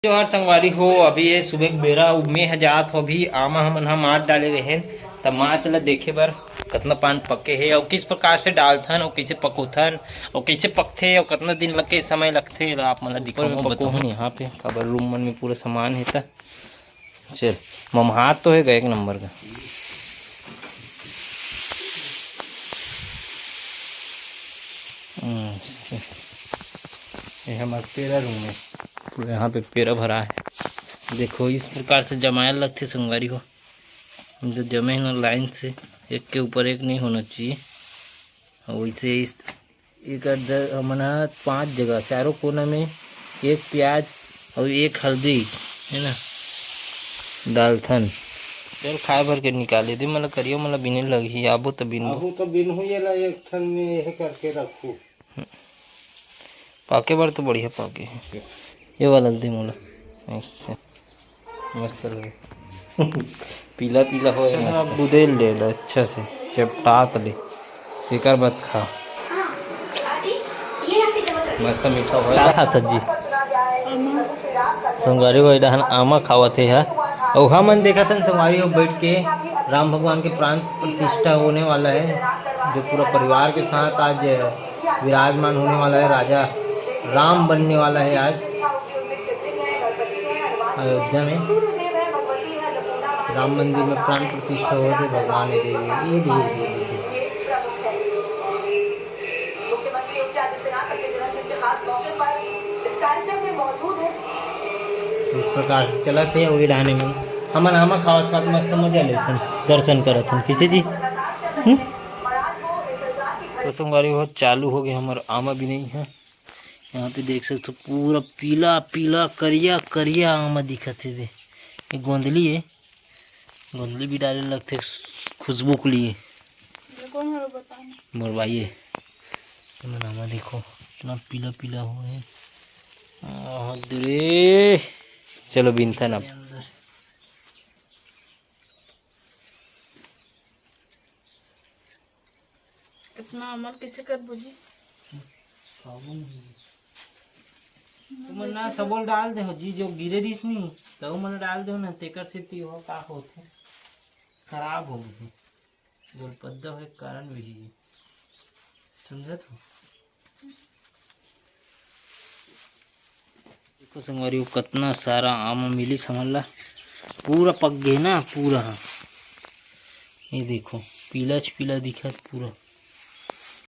जो हर संगवारी हो अभी ये सुबह के बेरा में जात हो अभी आमा हमन हम मार डाले रहे तब माँ चला देखे बर कितना पान पके है और किस प्रकार से डालथन और कैसे पकोथन और कैसे पकथे और कितना दिन लगे समय लगथे आप मतलब दिखाओ बताओ यहाँ पे काबर रूम मन में पूरा सामान है था। चल ममहात तो है एक नंबर का। ये हमारा पेरा रूम है पूरा यहाँ पे पेरा भरा है। देखो इस प्रकार से जमाया लगते संगवारी को जो जमे ना लाइन से एक के ऊपर एक नहीं होना चाहिए। और वैसे इस एक मना 5 जगह चारों कोना में एक प्याज और एक हल्दी है ना डालथन। चल खाए भर के निकाले दे मतलब करियो मतलब बिने लगी आबो तो बिन हुई ला एक ठन में यह करके रखो पाके बार तो बढ़िया पाके है ये वाला दे मोला ऐसे मस्त लगे पीला पीला हो अच्छा बुदेल ले लो अच्छा से चपटात ले तेकर बात खा मस्त मीठा हो क्या खाता जी संगवारी को इधर आमा खावत है और हम देखा था संगवारी को बैठ के राम भगवान के प्राण प्रतिष्ठा होने वाला है जो पूरा परिवार के साथ आज विराजमान होने वाला है। राजा राम बनने वाला है आज अयोध्या में राम मंदिर में प्राण प्रतिष्ठा हो थे भगवान ने इस प्रकार से चला थे वही रहने में हम आमा खावत खात मस्त मजा लेते दर्शन करत हम किसी जी तो संगवारी बहुत चालू हो गया हमारा आमा भी नहीं है। यहाँ पे देख सकते हो पूरा पीला पीला करिया करिया आमा दिखत है। दे ये गोंदली है गोंदली भी डाले लगते खुशबू के लिए मरवाइए आमा देखो इतना पीला पीला हुआ है। दे चलो बिनथन अब इतना अमल कैसे कर बुझी तुम ना सबोल डाल दे हो जी जो गिरे रही नहीं तो मन डाल दो ना तेकर से ती हो का होते खराब हो गई गोलपद्दा हो कारण भी समझत हो। देखो संगवारी कितना सारा आम मिली समझला पूरा पक गए ना पूरा ये देखो पीला पीला दिखा पूरा।